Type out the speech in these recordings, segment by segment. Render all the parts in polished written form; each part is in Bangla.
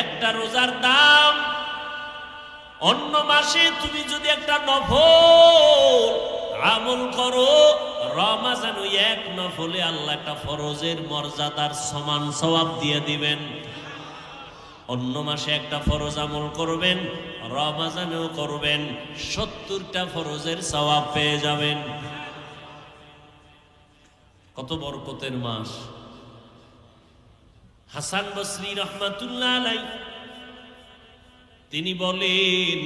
একটা রোজার দাম অন্য মাসে তুমি যদি একটা নফল আমল করো, রমজান ওই এক নফলে আল্লাহ একটা ফরজের মর্যাদার সমান সওয়াব দিয়ে দিবেন। অন্য মাসে একটা ফরজ আমল করবেন, রমজানেও করবেন, 70টা ফরজের সওয়াব পেয়ে যাবেন। কত বরকতের মাস। হাসান বসরি রহমাতুল্লাহ আলাইহি তিনি বলেন,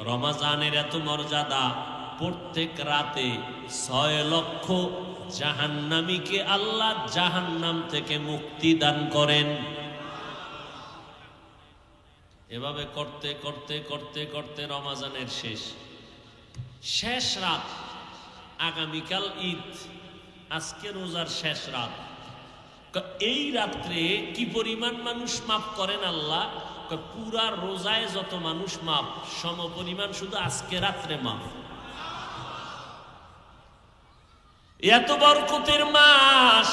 রমজানের এত মর্যাদা, প্রত্যেক রাতে 6 লক্ষ জাহান্নামীকে আল্লাহ জাহান্নাম থেকে মুক্তি দান করেন। এভাবে করতে করতে করতে করতে রমজানের শেষ রাত, আগামীকাল ঈদ, আজকে রোজার শেষ রাত। এই রাত্রে কি পরিমাণ মানুষ মাফ করেন আল্লাহ? পুরা রোজায় যত মানুষ মাফ, সম পরিমাণ শুধু আজকে রাত্রে মাফ। এত বরকতের মাস।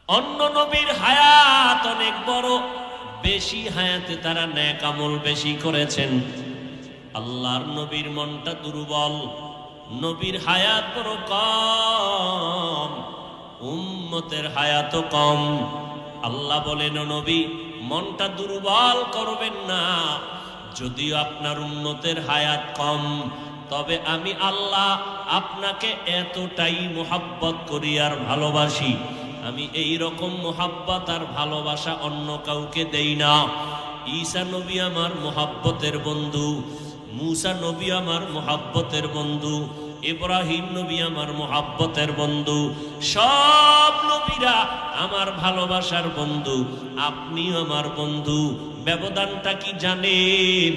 অন্য নবীর হায়াত অনেক বড়, বেশি হায়াতে তারা নেক আমল বেশি করেছেন। আল্লাহর নবীর মনটা দুর্বল, নবীর হায়াত বড় কম, উম্মতের হায়াত কম। আল্লাহ বলেন, নবী মনটা দুর্বল করবেন না। যদিও আপনার উম্মতের হায়াত কম, তবে আমি আল্লাহ আপনাকে এতটাই মুহাব্বত করি আর ভালোবাসি, আমি এই রকম মুহাব্বত আর ভালোবাসা অন্য কাউকে দেই না। ঈসা নবী আমার মুহাব্বতের বন্ধু, মুসা নবী আমার মুহাব্বতের বন্ধু, ইব্রাহিম নবী আমার মুহাব্বতের বন্ধু, সব নবীরা আমার ভালোবাসার বন্ধু, আপনিও আমার বন্ধু। ব্যবধানটা কি জানেন?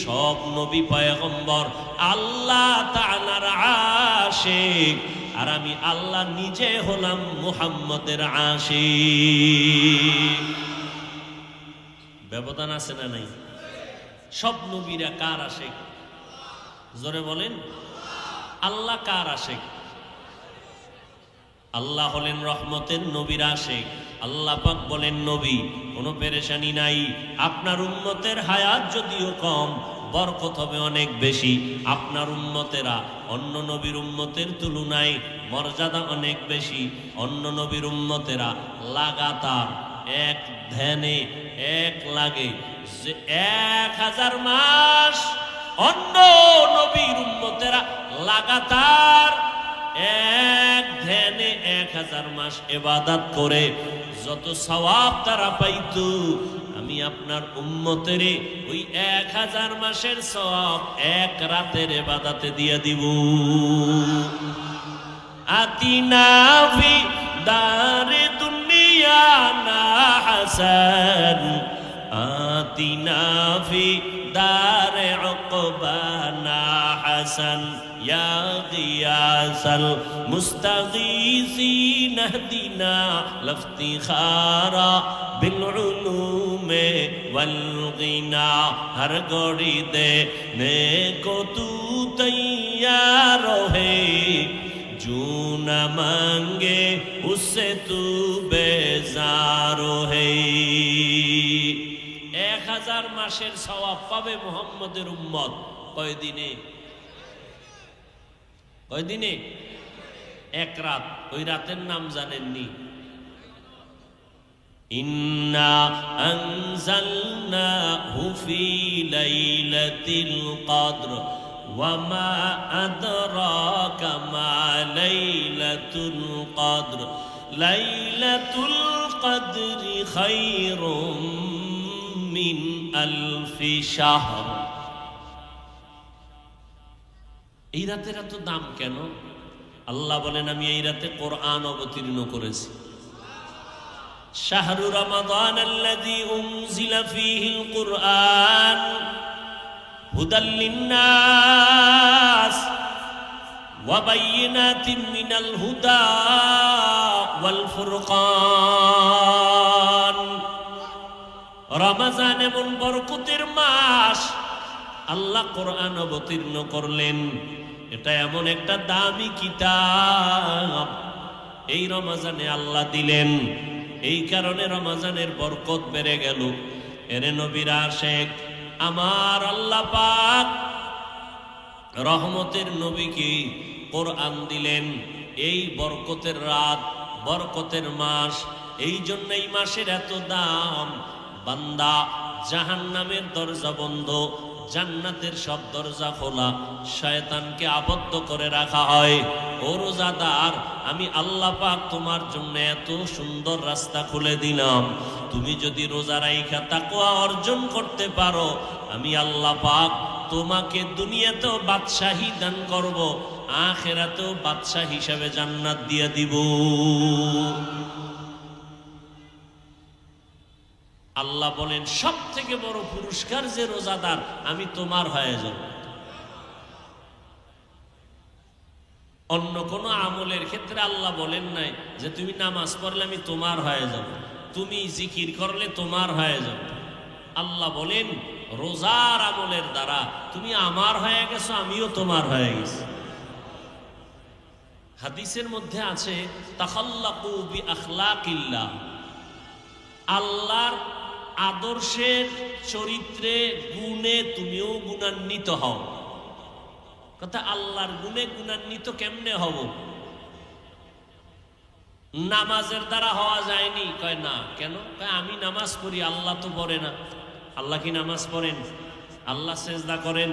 সব নবী পয়গম্বর আল্লাহ তাআলার আশিক, আর আমি আল্লাহ নিজে হলাম মুহাম্মদের আশিক। ব্যবধান আছে না নাই? সব নবীরা কার আশিক? জোরে বলেন, আল্লাহ কার আশিক? আল্লাহ হলেন রহমতের নবীর আশিক। আল্লাহ পাক বলেন, নবী কোনো পেরেশানি নাই, আপনার উম্মতের হায়াত যদিও কম, বরকত হবে অনেক বেশি। আপনার উম্মতেরা অন্য নবীর উম্মতের তুলনায় মর্যাদা অনেক বেশি। অন্য নবীর উম্মতেরা লাগাতার এক ধ্যানে এক লাগে যে 1000 মাস, অন্য নবীর উম্মতেরা লাগাতার এক ধ্যানে 1000 মাস ইবাদত করে যত সওয়াব তারা পাইতো, আমি আপনার উম্মতের ওই 1000 মাসের সওয়াব এক রাতের ইবাদতে দিয়ে দিব। আতিনা ফি দারে দুনিয়া না হাসান, আতিনা ফি দারে উকবানা হাসান, ইয়া গিয়াসাল মুস্তাগীসিন ইহদিনা লফতিখারা বিল উলুমে ওয়াল গিনা। হর গড়ি দে নেকো তু তৈয়ার হে, जो न मांगे उससे तू बेजार है। 1000 মাসের সওয়াব পাবে মুহাম্মদের উম্মত কয়দিনে? কয়দিনে? এক রাত। ওই রাতের নাম জানেননি? ইন্না আনজালনাহু ফি লাইলাতিল কদর وما أدراك ما ليلة القدر ليلة القدر خير من 1000 شهر। এই রাতের এত দাম কেন? আল্লাহ বলেন, আমি এই রাতে কোরআন অবতীর্ণ করেছি। শাহরু রমাদান আল্লাযী উনজিলা ফীহিল কুরআন হুদাল লিন্নাস ওয়া বাইয়িনাতিন মিনাল হুদা ওয়াল ফুরকান। রমজান এমন বরকতের মাস, আল্লাহ কোরআন অবতীর্ণ করলেন। এটা এমন একটা দামি কিতাব, এই রমজানে আল্লাহ দিলেন। এই কারণে রমজানের বরকত বেড়ে গেল। এরে নবীর আশিক, আমার আল্লাহ পাক রহমতের নবীকে কোরআন দিলেন এই বরকতের রাত, বরকতের মাস। এই জন্য এই মাসের এত দাম। বান্দা, জাহান্নামের দরজা বন্ধ, জান্নাতের সব দরজা খোলা, শয়তানকে আবদ্ধ করে রাখা হয়। ও রোজাদার, আমি আল্লাহ পাক তোমার জন্য এত সুন্দর রাস্তা খুলে দিলাম। তুমি যদি রোজা রাইখা তাকওয়া অর্জন করতে পারো, আমি আল্লাহ পাক তোমাকে দুনিয়াতেও বাদশাহী দান করব, আখিরাতেও বাদশাহ হিসাবে জান্নাত দিয়ে দিব। আল্লাহ বলেন, সব থেকে বড় পুরস্কার যে রোজাদার, আমি তোমার হয়ে যাব। অন্য কোন আমলের ক্ষেত্রে আল্লাহ বলেন নাই যে তুমি নামাজ পড়লে আমি তোমার হয়ে যাব, তুমি জিকির করলে তোমার হয়ে যাব। আল্লাহ বলেন, রোজার আমলের দ্বারা তুমি আমার হয়ে গেছো, আমিও তোমার হয়ে গেছি। হাদিসের মধ্যে আছে, তাখাল্লাকু বিআখলাকিল্লাহ, আল্লাহর আদর্শের চরিত্রে গুণে তুমিও গুণান্বিত হও। কথা, আল্লাহর গুণে গুণান্বিত কেমনে হব? নামাজের দ্বারা হওয়া যায়নি। কয় না, কেন? কয় আমি নামাজ পড়ি, আল্লাহ তো পড়ে না। আল্লাহ কি নামাজ পড়েন? আল্লাহ সেজদা করেন,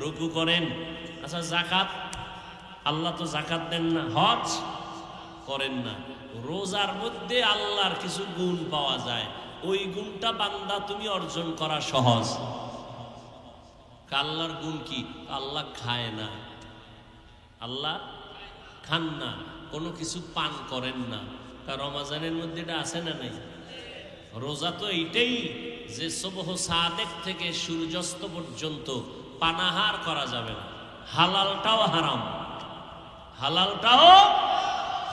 রুকু করেন। আচ্ছা, যাকাত? আল্লাহ তো যাকাত দেন না। হজ করেন না। রোজার মধ্যে আল্লাহর কিছু গুণ পাওয়া যায়, ওই গুণটা বান্দা তুমি অর্জন করা সহজ। আল্লাহর গুণ কি? আল্লাহ খায় না, আল্লাহ খান না, কোনো কিছু পান করেন না। রমজানের মধ্যে এটা আছে না নাই? রোজা তো এইটাই যে সুবহ সাদেক থেকে সূর্যাস্ত পর্যন্ত পানাহার করা যাবে না। হালালটাও হারাম, হালালটাও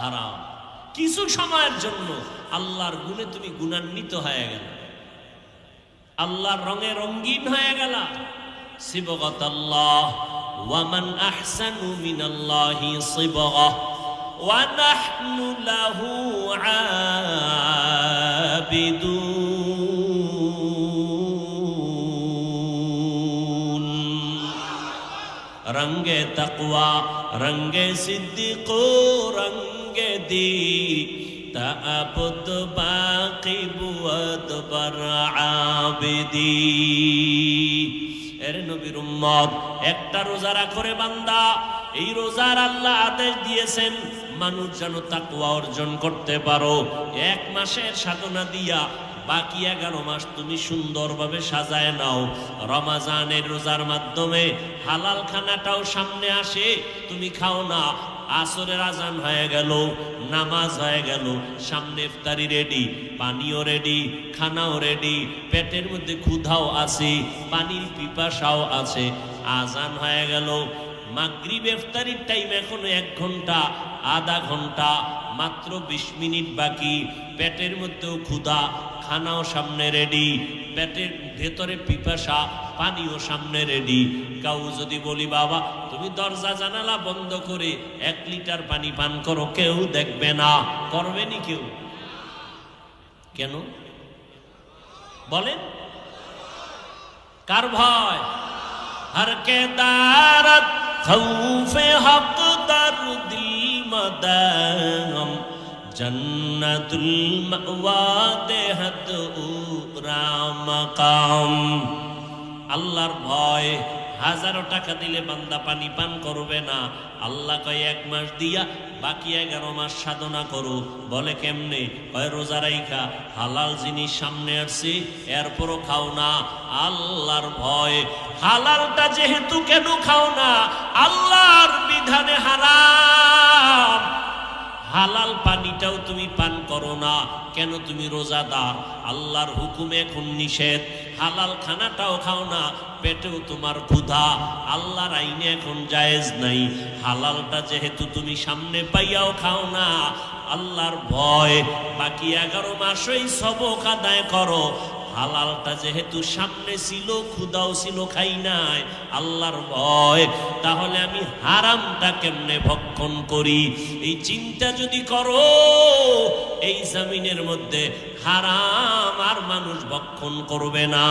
হারাম। কিছু সময়ের জন্য আল্লাহর গুণে তুমি গুণান্বিত হয়ে গেল, আল্লাহর রঙে রঙিন হয়ে গেল। সিবগাতাল্লাহ, ওয়া মান আহসানু মিনাল্লাহি সিবগা ওয়া নাহনু লাহু আবিদুন। রঙ্গে তাকওয়া, রঙ্গে সিদ্দিক, রঙ্গে দি তাআবুদ বাকি বুয়াদ বার আবিদি। এর নবীর উম্মত, একটা রোজা রাখরে বান্দা, এই রোজার আল্লাহ আদেশ দিয়েছেন মানুষ যেন তাকওয়া অর্জন করতে পারো। এক মাসের সাধনা দিয়া বাকি 11 মাস তুমি সুন্দরভাবে সাজায় নাও। রমজানের রোজার মাধ্যমে হালাল খানাটাও সামনে আসে, তুমি খাও না। আসরের আজান হয়ে গেল, নামাজ হয়ে গেল, সামনে ইফতারি রেডি, পানিও রেডি, খানাও রেডি, পেটের মধ্যে ক্ষুধাও আছে, পানির পিপাসাও আছে। আজান হয়ে গেল, মাগরিব ইফতারির টাইম এখনো 1 ঘন্টা, আধা ঘন্টা, মাত্র 20 মিনিট বাকি। পেটের মধ্যেও ক্ষুধা, খানাও সামনে রেডি, পেটের ভেতরে পিপাসা, পানিও সামনে রেডি। কাউ যদি বলি, বাবা তুমি দরজা জানালা বন্ধ করে 1 লিটার পানি পান করো, কেউ দেখবে না। করবে নি কেউ? কেন বলেন? কার ভয়? হর কে দারত খৌফে হক দর দিল মদাম, জন্নতুল মাওয়া দেহত উরা মাকাম। আল্লাহর ভয়, 1000 টাকা দিলে বান্দা পানি পান করবে না। আল্লাহ কয় 1 মাস দিয়া বাকি 11 মাস সাধনা করো। বলে কেমনে? কয় রোজা রাইখা, হালাল জিনিস সামনে আসছে এরপরও খাও না। আল্লাহর ভয়। হালালটা যেহেতু কেন খাও না? আল্লাহর বিধানে হারাম। হালাল পানিটাও তুমি পান করো না কেন? তুমি রোজাদার, আল্লাহর হুকুমে এখন নিষেধ। হালাল খানাটাও খাও না, পেটেও তোমার ক্ষুধা, আল্লাহর আইনে এখন জায়েজ নাই। হালালটা যেহেতু তুমি সামনে পাইয়াও খাও না, আল্লাহর ভয়। বাকি 11 মাসই সবক আদায় করো। হালালটা যেহেতু সামনে ছিল, ক্ষুধাও ছিল, খাই নাই, আল্লাহর ভয়, তাহলে আমি হারামটা কেমনে ভক্ষণ করি? এই চিন্তা যদি করো, এই জমিনের মধ্যে হারাম আর মানুষ ভক্ষণ করবে না।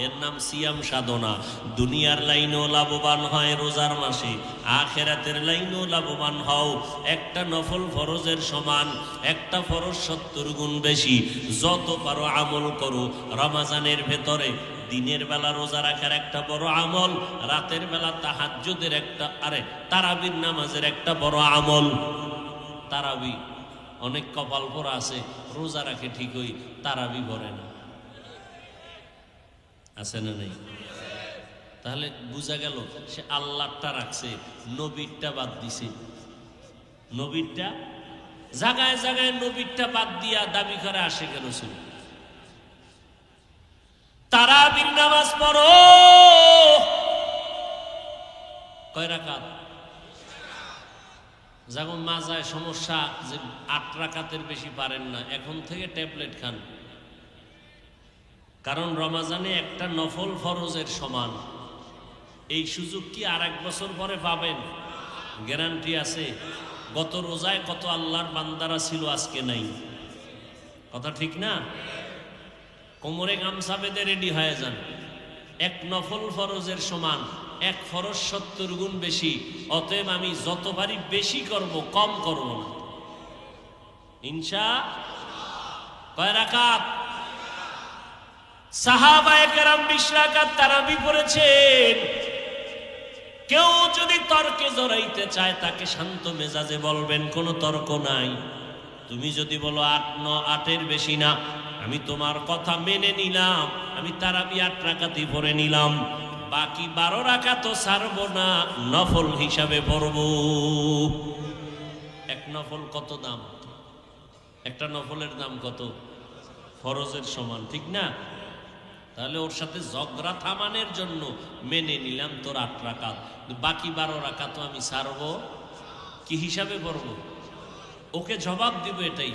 এর নাম সিয়াম সাধনা। দুনিয়ার লাইনেও লাভবান হয় রোজার মাসে, আখেরাতের লাইনেও লাভবান হও। একটা নফল ফরজের সমান, একটা ফরজ 70 গুণ বেশি। যত পারো আমল করো। রমজানের ভেতরে দিনের বেলা রোজা রাখার একটা বড় আমল, রাতের বেলা তাহাজ্জুদের একটা, তারাবির নামাজের একটা বড় আমল। তারাবি অনেক কপাল পরা আছে, রোজা রাখে ঠিকই, তারাবি পড়ে না, আছে না নেই? তাহলে বুঝা গেল সে আল্লাহটা রাখছে, নবীরটা বাদ দিছে। নবীরটা জায়গায় জায়গায় নবীরটা বাদ দিয়া দাবি করে আশিকে রাসূল। তারাবির নামাজ পড়ো, কয় রাকাত? যখন মাজায় সমস্যা যে 8 রাকাতের বেশি পারেন না, এখন থেকে ট্যাবলেট খান। কারণ রমজানে একটা নফল ফরজের সমান। এই সুযোগ কি আর 1 বছর পরে পাবেন? গ্যারান্টি আছে? গত রোজায় কত আল্লাহর বান্দারা ছিল, আজকে নাই। কথা ঠিক না? কোমরে গামছা বেঁধে রেডি হয়ে যান। এক নফল ফরজের সমান, এক ফরজ 70 গুণ বেশি। অতএব আমি যতবারই বেশি করব, কম করব না। কয় রাকাত? সাহাবায়ে কেরাম 20 রাকাত তারাবি পড়েছেন। কেউ যদি তর্কে জড়াইতে চায়, তাকে শান্ত মেজাজে বলবেন, কোনো তর্ক নাই। তুমি যদি বলো 8-9-8-এর বেশি না, আমি তোমার কথা মেনে নিলাম, আমি তারাবি 8 রাকাতই পড়ে নিলাম, বাকি 12 রাকাত ছাড়বো না, নফল হিসাবে পড়ব। এক নফল কত দাম? একটা নফলের দাম কত? ফরজের সমান, ঠিক না? তাহলে ওর সাথে ঝগড়া থামানোর জন্য মেনে নিলাম তোর 8 রাকাত, বাকি 12 রাকাত আমি ছাড়বো। কি হিসাবে পড়ব? ওকে জবাব দিব এটাই।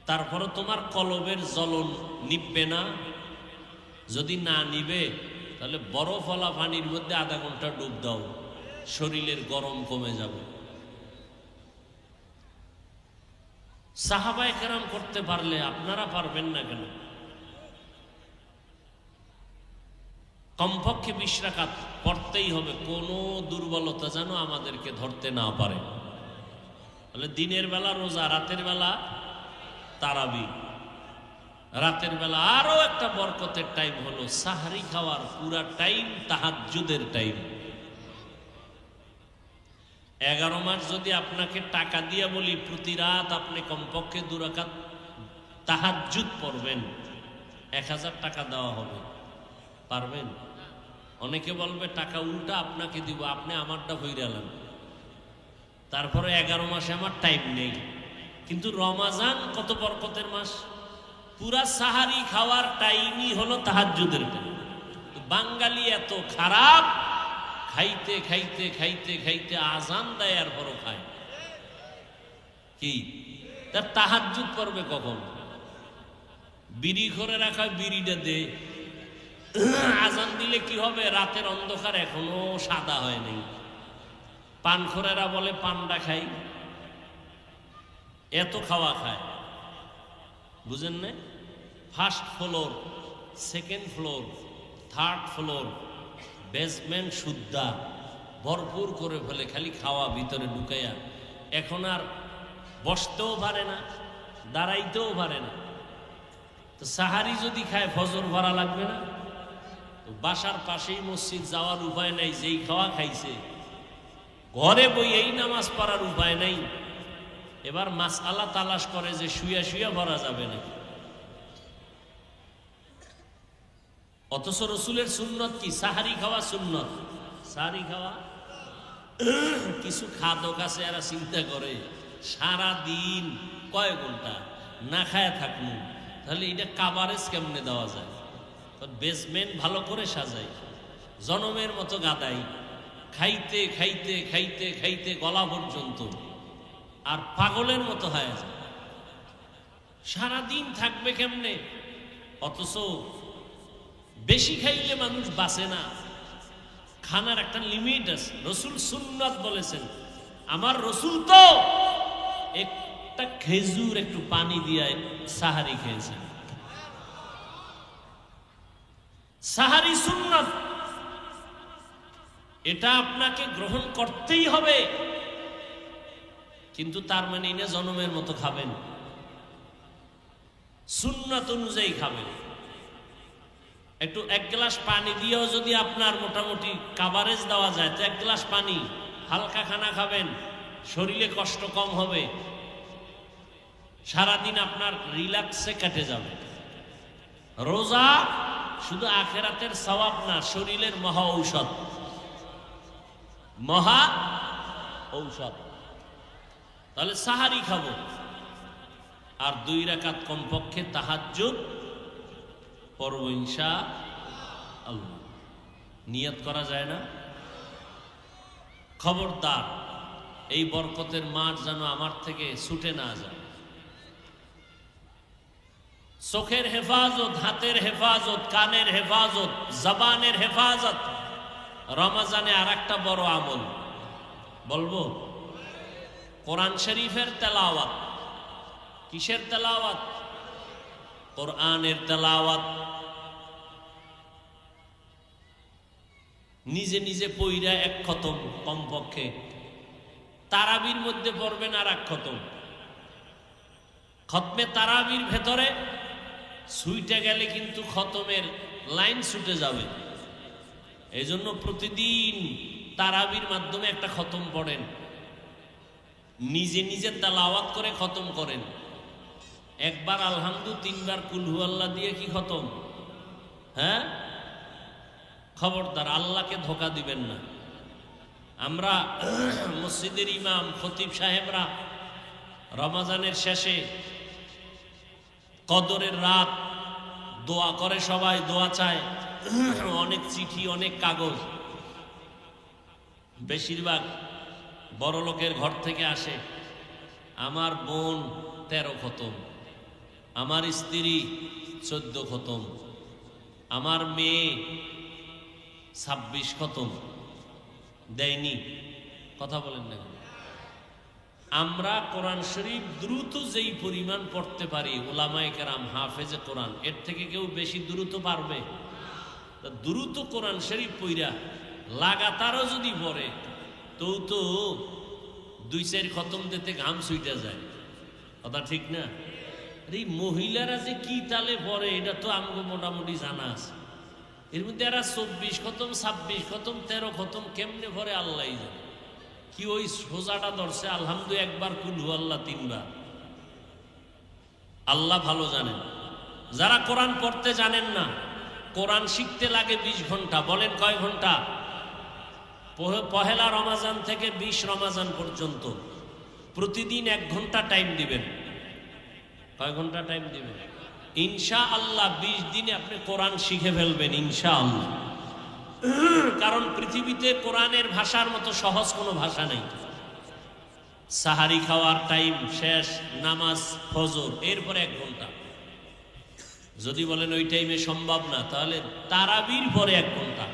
তারপরে তোমার কলবের জ্বলন নিববে না? যদি না নিবে, তাহলে বরফওয়ালা পানির মধ্যে আধা ঘন্টা ডুব দাও, শরীরের গরম কমে যাবে। সাহাবায়ে কেরাম করতে পারলে আপনারা পারবেন না কেন? কমপক্ষে 20 রাকাত পড়তেই হবে, কোনো দুর্বলতা যেন আমাদেরকে ধরতে না পারে। তাহলে দিনের বেলা রোজা, রাতের বেলা তারাবি। রাতের বেলা আরো একটা বরকতের টাইম হলো সাহরি খাওয়ার পুরা টাইম, তাহাজ্জুদের টাইম। 11 মাস যদি আপনাকে টাকা দিয়ে বলি প্রতি রাত আপনি কমপক্ষে 2 রাকাত তাহাজ্জুদ পড়বেন, 1000 টাকা দেওয়া হবে। পারবেন? অনেকে বলবে টাকা উল্টা আপনাকে দিব, আপনি আমারটা ভইরালেন। তারপরে 11 মাসে আমার টাইম নেই। কিন্তু রমাজান কত বরকতের মাস, পুরা সাহারি খাওয়ার টাইমই হলো তাহাজ্জুদের টাইম। বাঙালি এত খারাপ, খাইতে খাইতে খাইতে খাইতে আজান দেয় আর পরও খায়। কি তার তাহাজ্জুদ পড়বে কখন? বিড়ি করে রাখা, বিড়িটা দে, আজান দিলে কি হবে? রাতের অন্ধকার এখনো সাদা হয় নাই। পানখোরেরা বলে পান্ডা খাই, এত খাওয়া খায়, বুঝেন না? First floor, second floor, third floor, basement সুদ্ধা ভরপুর করে ফেলে, খালি খাওয়া ভিতরে ঢুকাইয়া। এখন আর বসতেও পারে না, দাঁড়াইতেও পারে না। তো সাহারি যদি খায় ফজর ভরা লাগবে না? তো বাসার পাশেই মসজিদ, যাওয়ার উপায় নাই, যেই খাওয়া খাইছে। ঘরে বই এই নামাজ পড়ার উপায় নাই। এবার মাসআলা তালাশ করে যে শুয়া শুয়া ভরা যাবে না। অথচ রসুলের সুন্নত কি? সাহারি খাওয়া সুন্নত। সাহারি খাওয়া, কিছু খাদক আছে এরা চিন্তা করে সারা দিন কয় ঘন্টা না খায় থাকবো, তাহলে এটা কাভারেজ কেমনে দেওয়া যায়? বেসমেন্ট ভালো করে সাজাই, জনমের মতো গাদাই, খাইতে খাইতে খাইতে খাইতে গলা পর্যন্ত, আর পাগলের মতো হয়ে যায়। সারাদিন থাকবে কেমনে? অথচ বেশি খাইলে মানুষ বাঁচে না। খানার একটা লিমিট আছে। রসুল সুন্নাত বলেছেন, আমার রসুল তো একটা খেজুর একটু পানি দিয়ে সাহারি খেয়েছেন। সাহারি সুন্নাত, এটা আপনাকে গ্রহণ করতেই হবে। কিন্তু তার মানে না জনমের মতো খাবেন, সুন্নাত অনুযায়ী খাবেন। একটু এক গ্লাস পানি দিয়েও যদি আপনার মোটামুটি কাভারেজ দেওয়া যায়, তো এক গ্লাস পানি, হালকা খানা খাবেন, শরীরে কষ্ট কম হবে, সারাদিন আপনার রিল্যাক্সে কেটে যাবে। রোজা শুধু আখেরাতের সওয়াব না, শরীরের মহা ঔষধ, মহা ঔষধ। তাহলে সাহারি খাবো, আর 2 রাকাত কমপক্ষে তাহাজ্জুদ পড়ব ইনশাআল্লাহ। নিয়ত করা যায় না? খবরদার, এই বরকতের মাঠ যেন আমার থেকে ছুটে না যায়। চোখের হেফাজত, হাতের হেফাজত, কানের হেফাজত, জবানের হেফাজত রমজানে আর একটা বড় আমল বলবো, কোরআন শরীফের তেলাওয়াত। কিসের তেলাওয়াত? কোরআনের তেলাওয়াত। নিজে নিজে পইরা এক খতম কমপক্ষে, তারাবির মধ্যে পড়বেন আর এক খতম। খতমে তারাবির ভেতরে ছুটে গেলে কিন্তু খতমের লাইন ছুটে যাবে। এই জন্য প্রতিদিন তারাবির মাধ্যমে একটা খতম পড়েন, নিজে নিজে তেলাওয়াত করে খতম করেন। একবার আলহামদু, 3 বার কুল হু আল্লাহ দিয়ে কি খতম? হ্যাঁ, খবরদার, আল্লাহকে ধোঁকা দিবেন না। আমরা মসজিদের ইমাম খতিব সাহেবরা রমজানের শেষে কদরের রাত দোয়া করে, সবাই দোয়া চায়, অনেক চিঠি, অনেক কাগজ, বেশিরভাগ বড় লোকের ঘর থেকে আসে। আমার বোন 13 খতম, আমার স্ত্রী 14 খতম, আমার মেয়ে 26 খতম দেয়নি। কথা বলেন না? আমরা কোরআন শরীফ দ্রুত যেই পরিমাণ পড়তে পারি, উলামায়ে কেরাম হাফেজে কোরআন, এর থেকে কেউ বেশি দ্রুত পারবে? দ্রুত কোরআন শরীফ পইরা লাগাতারও যদি পড়ে, তো 2-4 খতম দিতে ঘাম ছুইটা যায়। কথা ঠিক না? এই মহিলারা যে কি তালে পড়ে, এটা তো আমাকে মোটামুটি জানা আছে। এর মধ্যে এরা 24 খতম, 26 খতম, 13 খতম কেমনে পড়ে আল্লাহ জানে। কি ওই সোজাটা ধরছে আলহামদু একবার, কুল হু আল্লাহ 3 বার, আল্লাহ ভালো জানেন। যারা কোরআন পড়তে জানেন না, কোরআন শিখতে লাগে 20 ঘন্টা। বলেন কয় ঘন্টা? পহেলা রমাজান থেকে 20 রমাজান পর্যন্ত প্রতিদিন 1 ঘন্টা টাইম দিবেন। কয় ঘন্টা টাইম দিবেন? ইনশাআল্লাহ 20 দিনে আপনি কোরআন শিখে ফেলবেন ইনশাআল্লাহ। কারণ পৃথিবীতে কোরআনের ভাষার মতো সহজ কোনো ভাষা নেই। সাহারি খাওয়ার টাইম শেষ, নামাজ ফজর, এরপরে 1 ঘন্টা। যদি বলেন ওই টাইমে সম্ভব না, তাহলে তারাবির পরে 1 ঘন্টা।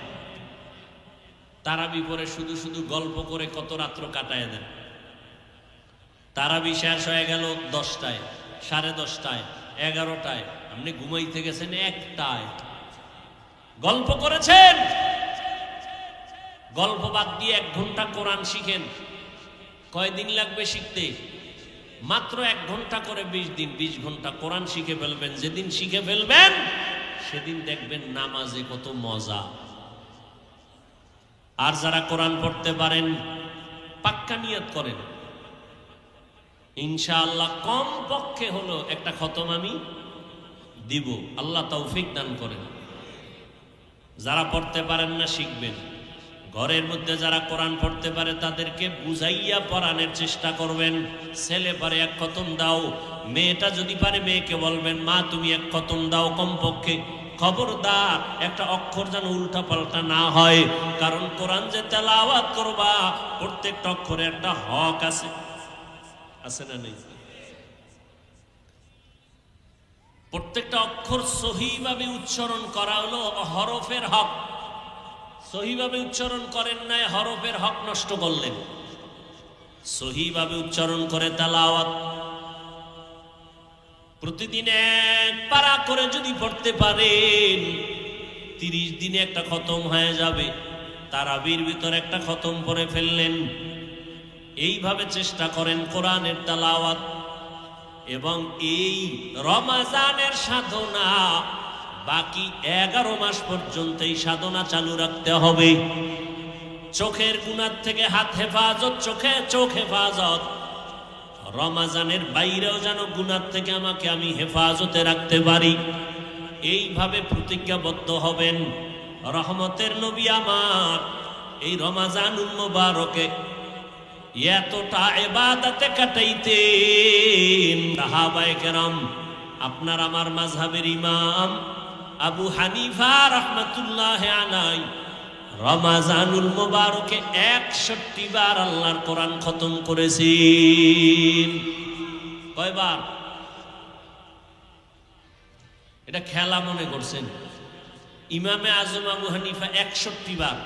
তারাবি পরে শুধু শুধু গল্প করে কত রাত্র কাটায় দেন। তারাবি শেষ হয়ে গেল 10টায়, 10:30টায়, 11টায়, আপনি ঘুমাইতে গেছেন 1টায়, গল্প করেছেন। গল্প বাদ দিয়ে 1 ঘন্টা কোরআন শিখেন। কয়দিন লাগবে শিখতে? মাত্র 1 ঘন্টা করে 20 দিন, 20 ঘন্টা কোরআন শিখে ফেলবেন। যেদিন শিখে ফেলবেন সেদিন দেখবেন নামাজে কত মজা। আর যারা কোরআন পড়তে পারেন, পাক্কা নিয়ত করেন, ইনশাআল্লাহ কম পক্ষে হলো একটা খতম আমি দিব। আল্লাহ তৌফিক দান করেন। যারা পড়তে পারেন না, শিখবেন। ঘরের মধ্যে যারা কোরআন পড়তে পারে তাদেরকে বুঝাইয়া পড়ানোর চেষ্টা করবেন। ছেলে পারে 1 খতম দাও, মেয়েটা যদি পারে মেয়েকে বলবেন, মা তুমি 1 খতম দাও কমপক্ষে। খবরদার একটা অক্ষর যেন উল্টা পাল্টা না হয়, কারণ কোরআন যে তেলাওয়াত করবা, প্রত্যেকটা অক্ষরে একটা হক আছে। আছে না নেই? প্রত্যেকটা অক্ষর সহিভাবে উচ্চারণ করা হলো হরফের হক। সহিভাবে উচ্চারণ করেন নাই, হরফের হক নষ্ট করলেন। সহিভাবে উচ্চারণ করে তেলাওয়াত প্রতিদিন এক পারা করে যদি পড়তে পারেন, 30 দিনে একটা খতম হয়ে যাবে। তারাবির ভিতর একটা খতম করে ফেললেন। এইভাবে চেষ্টা করেন কোরআনের তেলাওয়াত। এবং এই রমাজানের সাধনা বাকি 11 মাস পর্যন্ত এই সাধনা চালু রাখতে হবে। চোখের গুনাহ থেকে হাত হেফাজত, চোখ হেফাজত। রমাজানের বাইরেও যেন গুনাহ থেকে আমি হেফাজতে রাখতে পারি, এইভাবে প্রতিজ্ঞাবদ্ধ হবেন। রহমতের নবী আমার এই রমাজানুল মুবারকে এতটা ইবাদতে কাটাইতেন। সাহাবায়ে কেরাম, আপনার আমার মাযহাবের ইমাম আবু হানিফা রাহমাতুল্লাহ আলাইহি রমাজানুল মুবারকে 61 বার আল্লাহর কোরআন খতম করেছেন। কয়বার? এটা খেলা মনে করছেন? ইমামে আজম আবু হানিফা 61 বার,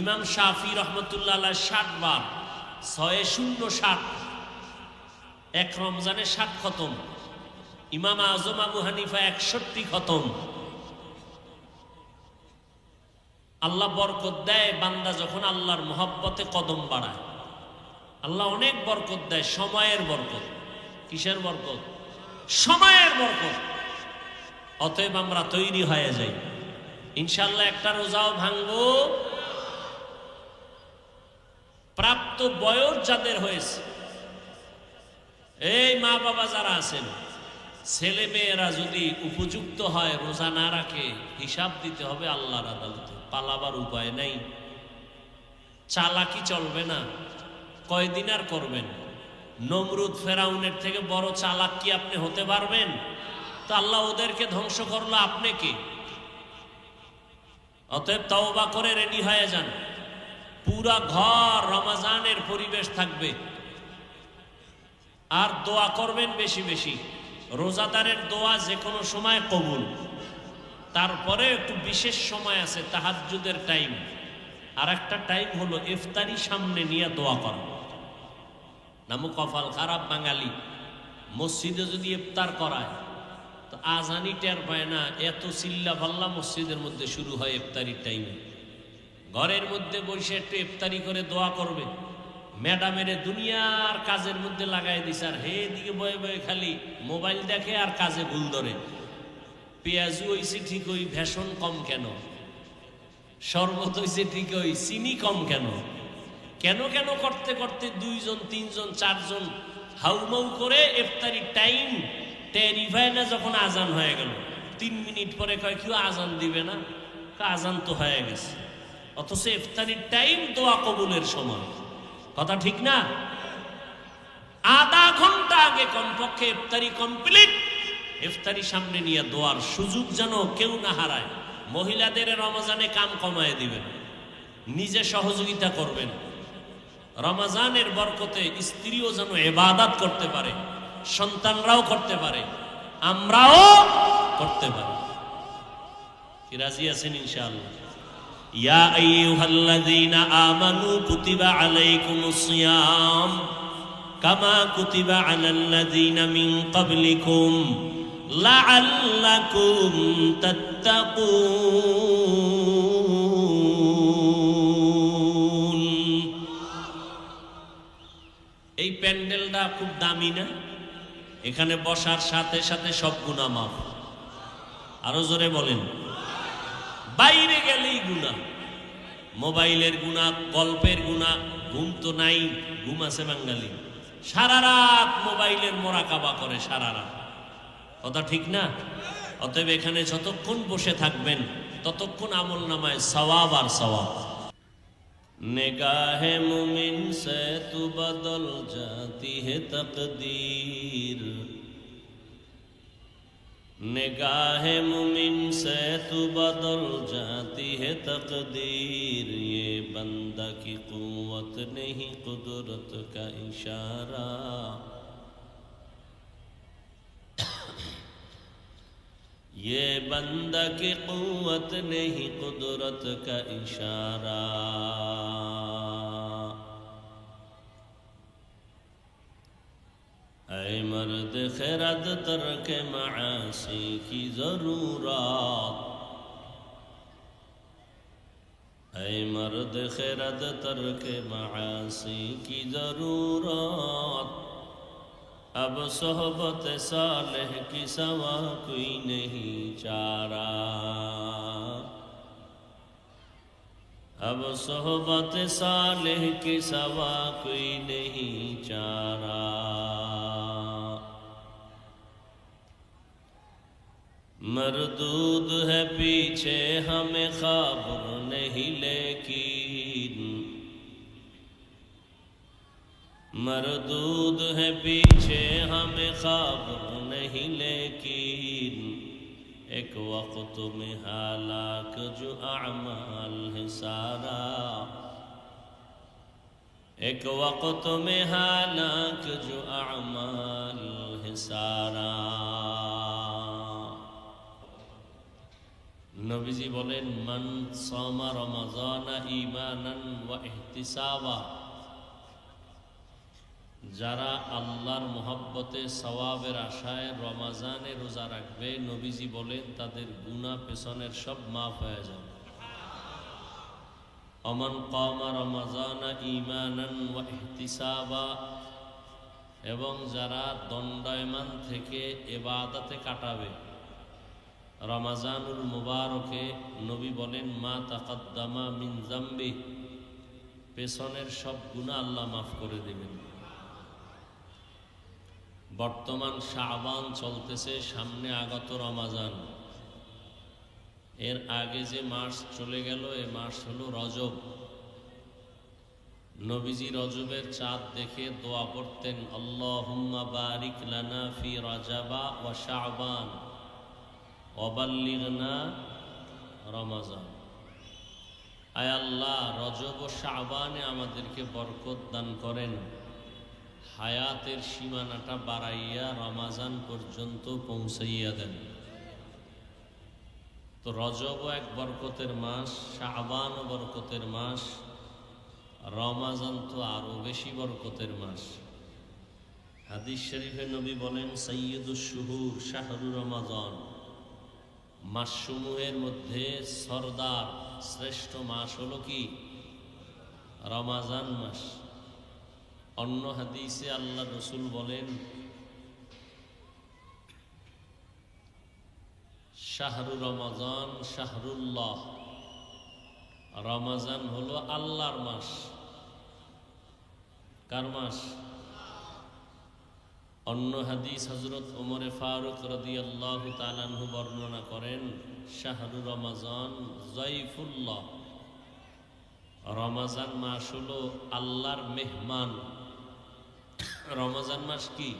ইমাম শাফি রহমতুল্লাহ আলাইহি 60 বার, 6-0-60, এক রমজানে 60 খতম। ইমাম আজম আবু হানিফা 61 খতম। আল্লাহ বরকত দেয় বান্দা যখন আল্লাহর মহব্বতে কদম বাড়ায়। আল্লাহ অনেক বরকত দেয়, সময়ের বরকত। কিসের বরকত? সময়ের বরকত। অতএব আমরা তৈরি হয়ে যাই, ইনশাআল্লাহ একটা রোজাও ভাঙবো। প্রাপ্ত বয়স যাদের হয়েছে, এই মা বাবা যারা আছেন, ছেলে মেয়েরা যদি উপযুক্ত হয়, রোজা না রাখে, হিসাব দিতে হবে আল্লাহর আদালতে। পালাবার উপায় নাই, চালাকি চলবে না। কয়দিন আর করবেন? নমরুদ ফেরাউনের থেকে বড় চালাক কি আপনি হতে পারবেন? তো আল্লাহ ওদেরকে ধ্বংস করলো, আপনি কি? অতএব তওবা করে রেডি হয়ে যান। পুরা ঘর রমজানের পরিবেশ থাকবে। আর দোয়া করবেন বেশি বেশি। রোজাদারের দোয়া যে কোনো সময় কবুল। তারপরে একটু বিশেষ সময় আছে, তাহাজ্জুদের টাইম। আর একটা টাইম হলো ইফতারি সামনে নিয়ে দোয়া করা। নামো কপাল খারাপ বাঙালি, মসজিদে যদি ইফতার করায় তো আজানি টের পায় না, এত চিল্লা পাল্লা মসজিদের মধ্যে শুরু হয় ইফতারির টাইমে। ঘরের মধ্যে বসে একটু ইফতারি করে দোয়া করবে। ম্যাডামের দুনিয়ার কাজের মধ্যে লাগাই দিছে, আর হে দিকে বয়ে বয়ে খালি মোবাইল দেখে আর কাজে ভুল ধরে। পেঁয়াজু হইছে ঠিক, ওই ভেষণ কম কেন? শরবত হইছে ঠিক, ওই চিনি কম কেন? কেন কেন করতে করতে 2 জন 3 জন 4 জন হাউমাউ করে ইফতারির টাইম টেরি হয় না। যখন আজান হয়ে গেল 3 মিনিট পরে কয় কেউ আজান দিবে না, আজান তো হয়ে গেছে। অথচ ইফতারির টাইম দোয়া কবুলের সময়। কথা ঠিক না? আধা ঘন্টা আগে কমপক্ষে ইফতারি কমপ্লিট। ইফতারি সামনে নিয়ে দোয়ার সুযোগ যেন কেউ না হারায়। মহিলাদের রমজানে কাম কমায় দিবেন, নিজে সহযোগিতা করবেন। রমজানের বরকতে স্ত্রীও যেন ইবাদত করতে পারে, সন্তানরাও করতে পারে, আমরাও করতে পারি। কি রাজি আছেন ইনশাআল্লাহ? ইয়া আইয়ুহাল্লাযীনা আমানু কুতিবা আলাইকুমুস সিয়াম কামা কুতিবা আলাল্লাযীনা মিন ক্বাবলিকুম লাআল্লাকুম তাত্তাকুন। এই প্যান্ডেলটা খুব দামি না? এখানে বসার সাথে সাথে সব গুনাহ মাফ। আরো জোরে বলেন। বাইরে গেলেই গুনাহ, মোবাইলের গুনাহ, গল্পের গুনাহ। ঘুম তো নাই, ঘুম আছে বাঙালি। সারা রাত মোবাইলের মোরাকাবা করে, সারা রাত। কথা ঠিক না? অতএব এখানে যতক্ষণ বসে থাকবেন ততক্ষণ আমল নামায় সওয়াব আর সওয়াব। निगाहे मुमिन से तू बदल जाती है तकदीर, निगाहे मुमिन से तू बदल जाती है तकदीर, ये बंदा की कुव्वत नहीं कुदरत का इशारा। ये बंदा की कुव्वत नहीं कुदरत का इशारा। ऐ मर्द खिरद तर्क मासी की जरूरत, ऐ मर्द खिरद तर्क मासी की जरूरत। अब सोहबत सालेह की सवा कोई नहीं चारा। अब सोहबत सालेह की सवा कोई नहीं चारा। मरदूद है पीछे हमें खबर नहीं, लेकिन मरदूद है पीछे हमें खबर नहीं, लेकिन एक वक्त में हालाक जो अमाल है सारा। एक वक्त में हालाक जो अमाल है सारा। नबीजी बोलेन मन सामा रमजान ईमानन व इहतिसाबा, যারা আল্লাহর মহব্বতে সওয়াবের আশায় রমাজানে রোজা রাখবে, নবীজি বলেন তাদের গুনাহ পেছনের সব মাফ হয়ে যাবে। অমান কামা রমাজান ঈমানান ওয়া ইহতিসাবা, এবং যারা দণ্ডায়মান থেকে ইবাদতে কাটাবে রমাজানুল মুবারকে, নবী বলেন মা তাকাদ্দামা মিন যামবি, পেছনের সব গুনাহ আল্লাহ মাফ করে দেবেন। বর্তমান শাবান চলতেছে, সামনে আগত রমাজান। এর আগে যে মাস চলে গেল এ মাস হলো রজব। নবীজি রজবের চাঁদ দেখে দোয়া করতেন, আল্লাহুম্মা বারিক লানা ফি রজবা ওয়া শাবান ওয়া বাল্লিগনা রমাজান। আয় আল্লাহ, রজব ও শাবানে আমাদেরকে বরকত দান করেন, হায়াতের সীমানাটা বাড়াইয়া রমাজান পর্যন্ত পৌঁছাইয়া দেন। তো রজবও এক বরকতের মাস, শাবানও বরকতের মাস, রমাজান তো আরো বেশি বরকতের মাস। হাদিস শরীফে নবী বলেন সাইয়্যিদুশ শুহুর শাহরু রমাজান, মাসসমূহের মধ্যে সরদার শ্রেষ্ঠ মাস হলো কি? রমাজান মাস। অন্য হাদিসে আল্লাহ রসুল বলেন শাহরু রমাজান শাহরুল্লাহ, রমাজান হলো আল্লাহর মাস। কার মাস? অন্য হাদিস হযরত ওমরে ফারুক রাদিয়াল্লাহু তাআলা আনহু বর্ণনা করেন শাহরু রমাজান যায়ফুল্লাহ, রমাজান মাস হলো আল্লাহর মেহমান। রমাজান মাস কি?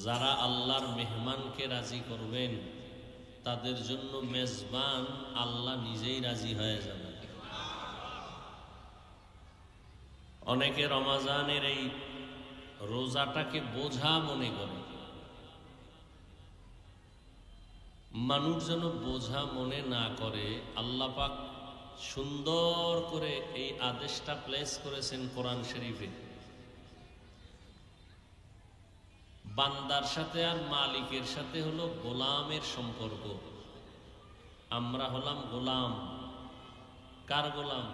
যারা আল্লাহর মেহমানকে রাজি করবেন তাদের জন্য মেজবান আল্লাহ নিজেই রাজি হয়ে যাবে। অনেকে রমাজানের এই রোজাটাকে বোঝা মনে করে। মানুষ যেন বোঝা মনে না করে, আল্লাহ পাক সুন্দর করে এই আদেশটা প্লেস করেছেন কোরআন শরীফে। বান্দার সাথে আর মালিকের সাথে হলো গোলামের সম্পর্ক। আমরা হলাম গোলাম। কার গোলাম?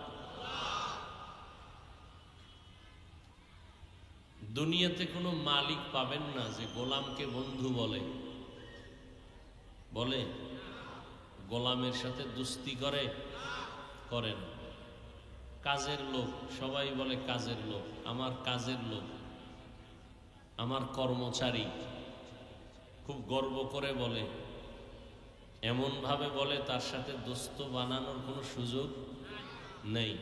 দুনিয়াতে কোনো মালিক পাবেন না যে গোলামকে বন্ধু বলে। বলে গোলামের সাথে দুস্তি করে? করেন। কাজের লোক, সবাই বলে কাজের লোক, আমার কাজের লোক, আমার কর্মচারী, খুব গর্ব করে বলে। এমন ভাবে বলে তার সাথে দোস্ত বানানোর কোনো সুযোগ নেই।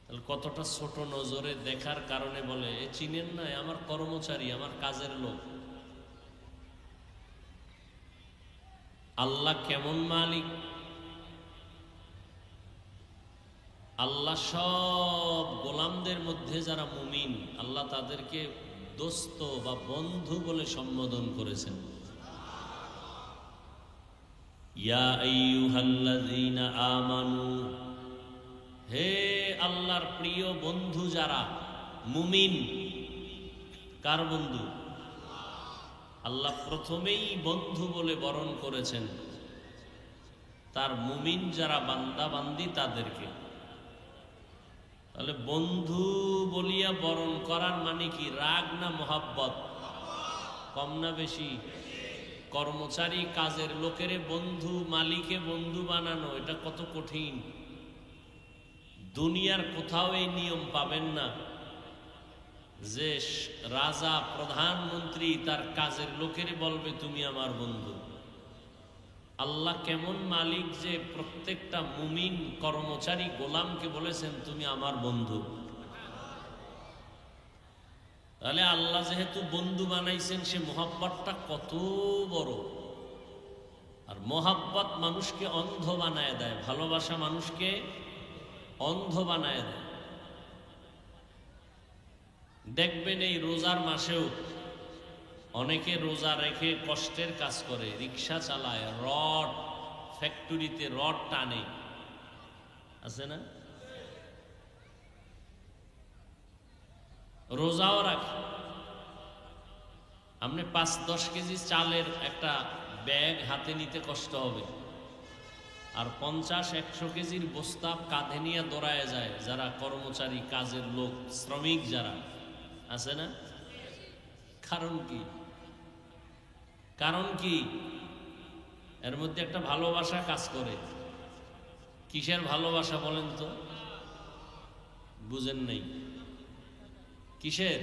তাহলে কতটা ছোট নজরে দেখার কারণে বলে এ চিনেন না, আমার কর্মচারী, আমার কাজের লোক। আল্লাহ কেমন মালিক? আল্লাহ সব গোলামদের মধ্যে যারা মুমিন, আল্লাহ তাদেরকে দোস্ত বা বন্ধু বলে সম্বোধন করেছেন। ইয়া আইয়ুহাল্লাযীনা আমানু, হে আল্লাহর প্রিয় বন্ধু যারা মুমিন। কার বন্ধু? আল্লাহ প্রথমেই বন্ধু বলে বরণ করেছেন তার মুমিন যারা বান্দা বান্দি তাদেরকে। তাহলে বন্ধু বলিয়া বরণ করার মানে কি? রাগ না মোহাব্বত? কম না বেশি? কর্মচারী কাজের লোকেরে বন্ধু, মালিকে বন্ধু বানানো, এটা কত কঠিন। দুনিয়ার কোথাও এই নিয়ম পাবেন না যে রাজা প্রধানমন্ত্রী তার কাজের লোকেরে বলবে তুমি আমার বন্ধু। আল্লাহ কেমন মালিক যে প্রত্যেকটা মুমিন কর্মচারী গোলামকে বলেছেন তুমি আমার বন্ধু। তাহলে আল্লাহ যেহেতু বন্ধু বানাইছেন, সে মোহাব্বতটা কত বড়। আর মোহাব্বত মানুষকে অন্ধ বানায় দেয়, ভালোবাসা মানুষকে অন্ধ বানায় দেয়। দেখবেন এই রোজার মাসেও অনেকে রোজা রেখে কষ্টের কাজ করে, রিক্সা চালায়, রড ফ্যাক্টরিতে রড টানে, আছে না? রোজাও রাখে। আপনি 5-10 কেজি চালের একটা ব্যাগ হাতে নিতে কষ্ট হবে, আর 50-100 কেজির বস্তা কাঁধে নিয়ে দৌড়ায় যায় যারা কর্মচারী, কাজের লোক, শ্রমিক যারা আছে না। কারণ কি? কারণ কি? এর মধ্যে একটা ভালোবাসা কাজ করে। কিসের ভালোবাসা বলেন তো? বুঝেন নাই? কিসের?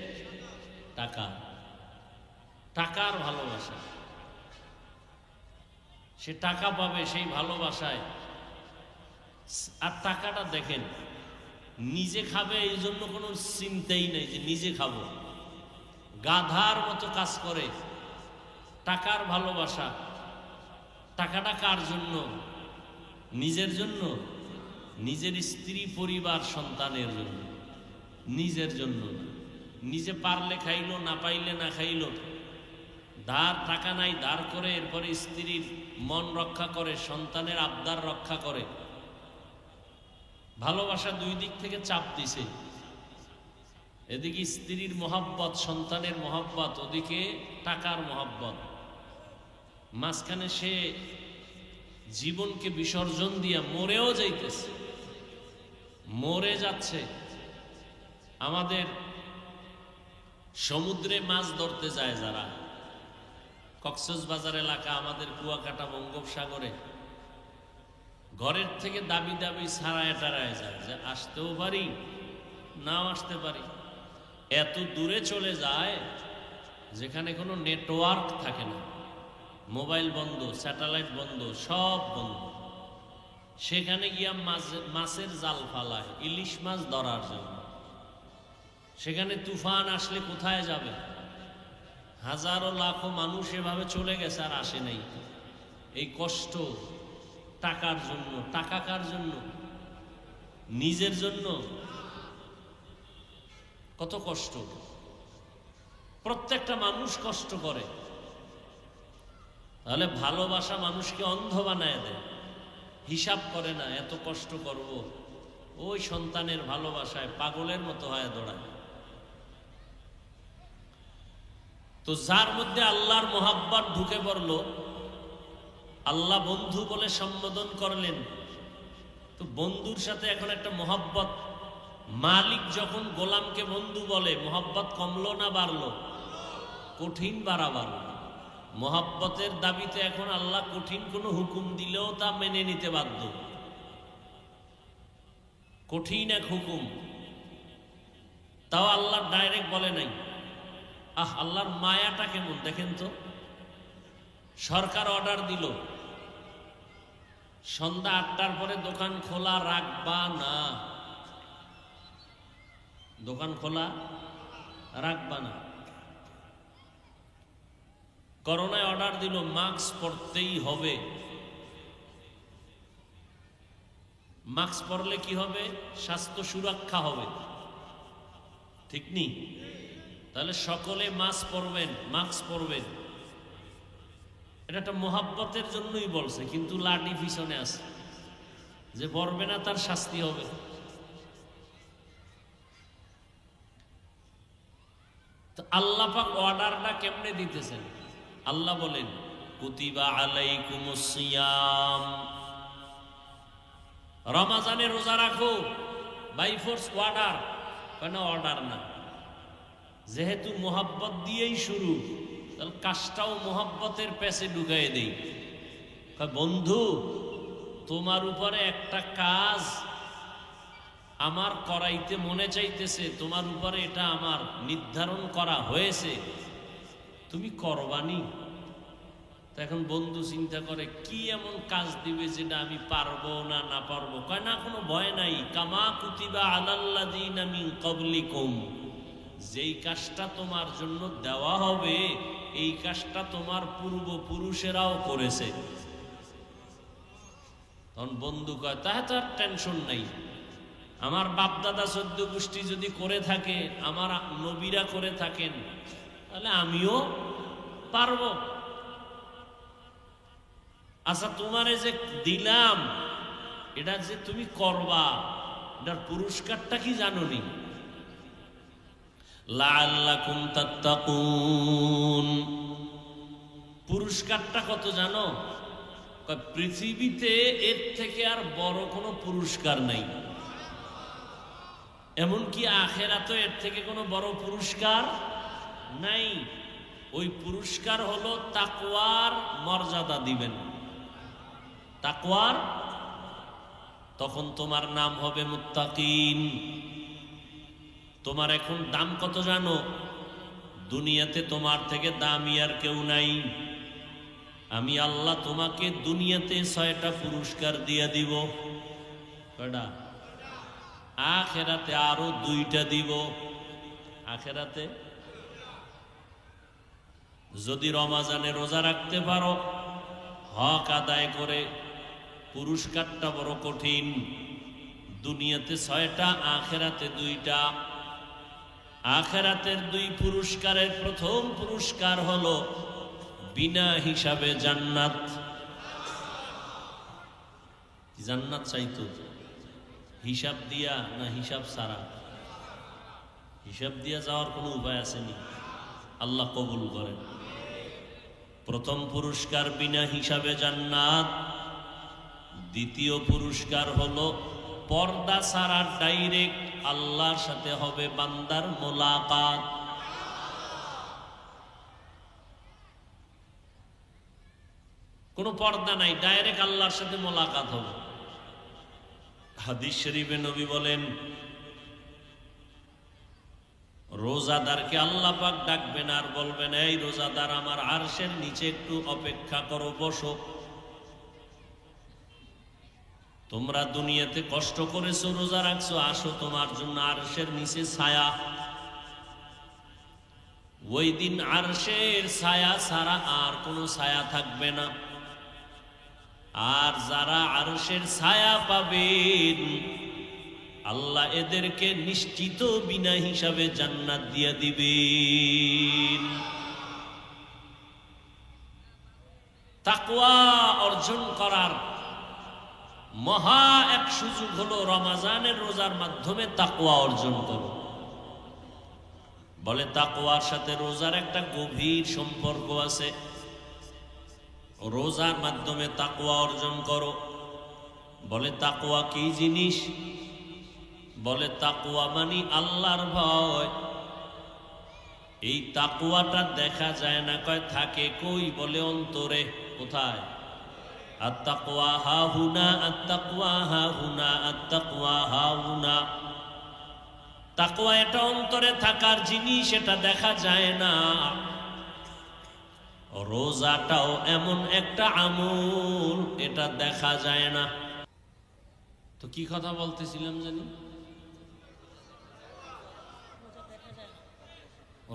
টাকা। টাকার ভালোবাসা। সে টাকা পাবে সেই ভালোবাসায়। আর টাকাটা দেখেন, নিজে খাবে এই জন্য কোনো চিন্তাই নেই যে নিজে খাবো, গাধার মতো কাজ করে। টাকার ভালোবাসা। টাকাটা কার জন্য? নিজের জন্য? নিজের স্ত্রী, পরিবার, সন্তানের জন্য, নিজের জন্য। নিজে পারলে খাইলো, না পাইলে না খাইলো। ধার, টাকা নাই, ধার করে এরপরে স্ত্রীর মন রক্ষা করে, সন্তানের আবদার রক্ষা করে। ভালোবাসা দুই দিক থেকে চাপ দিছে। এদিকে স্ত্রীর মহব্বত, সন্তানের মহব্বত, ওদিকে টাকার মহব্বত। মাঝখানে সে জীবনকে বিসর্জন দিয়া মরেও যাইতেছে, মরে যাচ্ছে। আমাদের সমুদ্রে মাছ ধরতে যায় যারা, কক্সবাজার এলাকা, আমাদের কুয়াকাটা, বঙ্গোপসাগরে, ঘরের থেকে দাবি দাবি ছাড়ায় টাড়ায় যায় যে আসতেও পারি, নাও আসতে পারি। এত দূরে চলে যায় যেখানে কোনো নেটওয়ার্ক থাকে না, মোবাইল বন্ধ, স্যাটেলাইট বন্ধ, সব বন্ধ। সেখানে গিয়া মাছের জাল ফালায় ইলিশ মাছ ধরার জন্য। সেখানে তুফান আসলে কোথায় যাবে? হাজারো লাখো মানুষ এভাবে চলে গেছে আর আসে নাই। এই কষ্ট টাকার জন্য। টাকা কার জন্য? নিজের জন্য। কত কষ্ট! প্রত্যেকটা মানুষ কষ্ট করে। তাহলে ভালোবাসা মানুষকে অন্ধ বানায় দেয়, হিসাব করে না এত কষ্ট করব। ওই সন্তানের ভালোবাসায় পাগলের মতো হয়ে দৌড়ায়। তো যার মধ্যে আল্লাহর মোহাব্বত ঢুকে পড়ল, আল্লাহ বন্ধু বলে সম্বোধন করলেন, তো বন্ধুর সাথে এখন একটা মোহাব্বত। মালিক যখন গোলামকে বন্ধু বলে, মোহাব্বত কমলো না বাড়লো? কঠিন বাড়াবার। মোহাব্বতের দাবিতে এখন আল্লাহ কঠিন কোনো হুকুম দিলেও তা মেনে নিতে বাধ্য। কঠিন এক হুকুম, তাও আল্লাহ ডাইরেক্ট বলে নাই। আল্লাহর মায়াটা কেমন দেখেন তো। সরকার অর্ডার দিল সন্ধ্যা 8টার পরে দোকান খোলা রাখবা না, দোকান খোলা রাখবা না। করোনায় অর্ডার দিল মাস্ক পরতেই হবে। মাস্ক পরলে কি হবে? স্বাস্থ্য সুরক্ষা হবে, ঠিক নি? তাহলে সকলে মাস্ক পরবেন। এটা একটা মোহাব্বতের জন্যই বলছে, কিন্তু লাঠি পিছনে আছে, যে পরবে না তার শাস্তি হবে। তো আল্লাহ পাক অর্ডারটা কেমনে দিতেছেন? আল্লাহ বলেন কুতিবা আলাইকুমুস সিয়াম, রমাজানে রোজা রাখো, বাই ফোর্স অর্ডার। কেন অর্ডার না? যেহেতু মোহাব্বত দিয়েই শুরু, তাহলে কাজটাও মোহাব্বতের পেছে ঢুকাই দেই। বন্ধু, তোমার উপরে একটা কাজ আমার করাইতে মনে চাইতেছে, তোমার উপরে এটা আমার নির্ধারণ করা হয়েছে, তুমি করবানি। এখন বন্ধু চিন্তা করে কি এমন কাজ দিবে যেটা আমি পারবো না পারবো। কয় না, কোনো ভয় নাই। কামা কুতিবা আলাল্লাযীনা মিন ক্বাবলিকুম, যেই কাজটা তোমার জন্য দেওয়া হবে এই কাজটা তোমার পূর্বপুরুষেরাও করেছে। তখন বন্ধু কয় তাহলে তো আর টেনশন নাই, আমার বাপ দাদা 14 গোষ্ঠী যদি করে থাকে, আমার নবীরা করে থাকেন, তাহলে আমিও পারবো। আচ্ছা, তোমারে যে দিলাম এটা যে তুমি করবা, এটার পুরস্কারটা কি জানোনি? লাআল্লাকুম তাত্তাকুন। পুরস্কারটা কত জানো? পৃথিবীতে এর থেকে আর বড় কোনো পুরস্কার নাই, এমনকি আখিরাতে এর থেকে কোনো বড় পুরস্কার নাই। ওই পুরস্কার হলো তাকওয়ার মর্যাদা দিবেন, তাকওয়ার। তখন তোমার নাম হবে মুত্তাকিন। তোমার এখন দাম কত জানো? দুনিয়াতে তোমার থেকে দামি আর কেউ নাই। আমি আল্লাহ তোমাকে দুনিয়াতে 6টা পুরস্কার দিয়ে দিব, কয়টা? আখিরাতে আরো 2টা দিব। আখিরাতে যদি রমজানে রোজা রাখতে পারো, হক আদায় করে, পুরস্কারটা বড় কঠিন। দুনিয়াতে 6টা, আখিরাতে 2টা। আখিরাতের 2 পুরস্কারের প্রথম পুরস্কার হলো বিনা হিসাবে জান্নাত। জান্নাত চাইতো হিসাব দিয়া না হিসাব ছাড়া? হিসাব দিয়া যাওয়ার কোনো উপায় আসেনি, আল্লাহ কবুল করেন। প্রথম পুরস্কার বিনা হিসাবে জান্নাত। দ্বিতীয় পুরস্কার হলো পর্দা ছাড়া ডাইরেক্ট আল্লাহর সাথে হবে বান্দার মোলাকাত। কোনো পর্দা নাই, ডাইরেক্ট আল্লাহর সাথে মোলাকাত হবে। হাদিস শরীফে নবী বলেন, রোজাদারকে আল্লাহ পাক ডাকবেন আর বলবেন, এই রোজাদার, আমার আরশের নিচে একটু অপেক্ষা করো, বসো। তোমরা দুনিয়াতে কষ্ট করেছো, রোজা রাখছো, আসো, তোমার জন্য আরশের নিচে ছায়া। ওই দিন আরশের ছায়া ছাড়া আর কোনো ছায়া থাকবে না। আর যারা আরশের ছায়া পাবেন, আল্লাহ এদেরকে নিশ্চিত বিনা হিসাবে জান্নাত দিয়ে দিবেন। তাকওয়া অর্জন করার মহা এক সুযোগ হলো রমজানের রোজার মাধ্যমে তাকওয়া অর্জন করো। বলে তাকওয়ার সাথে রোজার একটা গভীর সম্পর্ক আছে। রোজার মাধ্যমে তাকওয়া অর্জন করো। বলে তাকওয়া কি জিনিস? বলে তাকওয়া মানে আল্লাহর ভয়। এই তাকওয়াটা দেখা যায় না, কয় থাকে কই? বলে অন্তরে। কোথায়? আত্তাকওয়া হাহুনা, আত্তাকওয়া হাহুনা, আত্তাকওয়া হাহুনা। তাকওয়া এটা অন্তরে থাকার জিনিস, এটা দেখা যায় না। রোজাটাও এমন একটা আমল, এটা দেখা যায় না। তো কি কথা বলতেছিলাম জানি?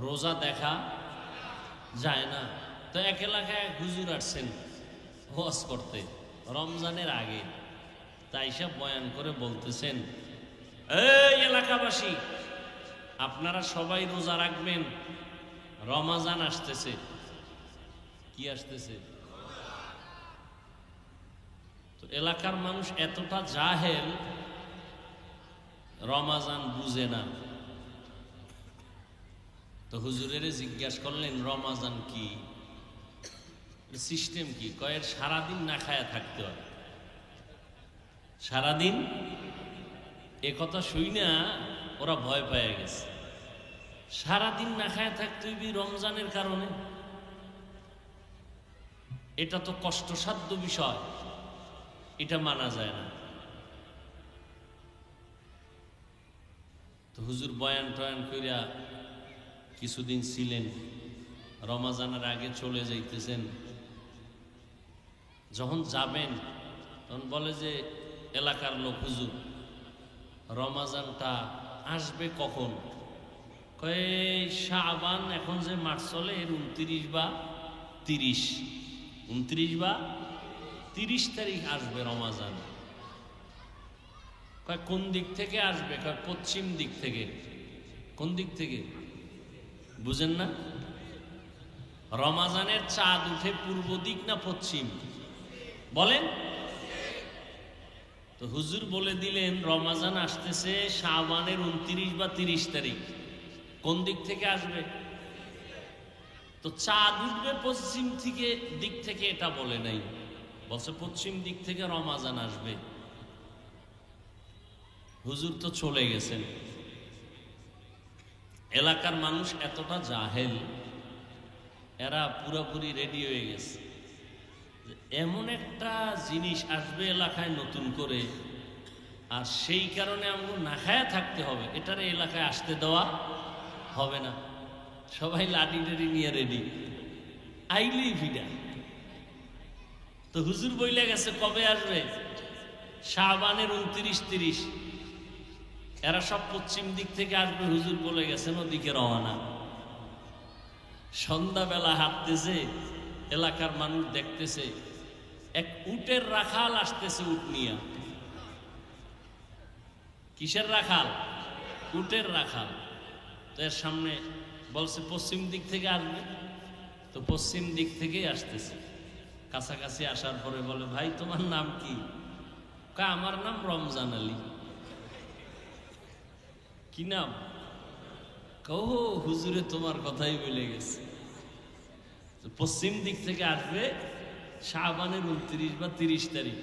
রোজা দেখা যায় না। তো এক এলাকায় হুজুর আসছেন ওয়াজ করতে রমজানের আগে, তাই সব বয়ান করে বলতেছেন, এই এলাকাবাসী, আপনারা সবাই রোজা রাখবেন, রমাজান আসতেছে। কি আসতেছে? তো এলাকার মানুষ এতটা জাহেল, রমাজান বুঝে না। তো হুজুরের জিজ্ঞাসা করলেন রমাজান কি, সিস্টেম কি? কয়ের সারাদিন না খায়া থাকতে হয়। সারাদিন এ কথা শুই না ওরা ভয় পেয়ে গেছে। সারাদিন না খায়া থাকতে হইবি রমজানের কারণে? এটা তো কষ্টসাধ্য বিষয়, এটা মানা যায় না। তো হুজুর বয়ান টয়ান কইরা কিছুদিন ছিলেন, রমাজানের আগে চলে যাইতেছেন। যখন যাবেন তখন বলে যে এলাকার লোক, হুজুর রমাজানটা আসবে কখন? কয়ে শাবান এখন যে মাস চলে এর 29 বা 30, 29 বা 30 তারিখ আসবে রমাজান। কয় কোন দিক থেকে আসবে? কয় পশ্চিম দিক থেকে। কোন দিক থেকে বুঝেন না? রমাজানের চাঁদ উঠে পূর্ব দিক না পশ্চিম বলেন? তো হুজুর বলে দিলেন রমাজান আসতেছে শাবানের 29 বা 30 তারিখ। কোন দিক থেকে আসবে? তো চাঁদ উঠবে পশ্চিম থেকে দিক থেকে, এটা বলে নাই, বলছে পশ্চিম দিক থেকে রমাজান আসবে। হুজুর তো চলে গেছেন। এলাকার মানুষ এতটা জাহেল, এরা পুরোপুরি রেডি হয়ে গেছে। এমন একটা জিনিস আসবে এলাকায় নতুন করে, আর সেই কারণে আমরা না খায়া থাকতে হবে, এটার এলাকায় আসতে দেওয়া হবে না। সবাই লাঠি টাঠি নিয়ে রেডি, আইলেই ভিড়া। তো হুজুর বইলে গেছে কবে আসবে? শাবানের 29, 30। এরা সব পশ্চিম দিক থেকে আসবে, হুজুর বলে গেছেন ওদিকে রওনা। সন্ধ্যাবেলা হাঁটতেছে, এলাকার মানুষ দেখতেছে এক উটের রাখাল আসতেছে, উট নিয়া। কিসের রাখাল? উটের রাখাল। তো এর সামনে বলছে পশ্চিম দিক থেকে আসবে, তো পশ্চিম দিক থেকেই আসতেছে। কাছাকাছি আসার পরে বলে, ভাই তোমার নাম কি? কয় আমার নাম রমজান আলী। কি নাম? কহ হুজুরে তোমার কথাই বলে গেছে। পশ্চিম দিক থেকে আসবে শাবানের 29 বা 30 তারিখ।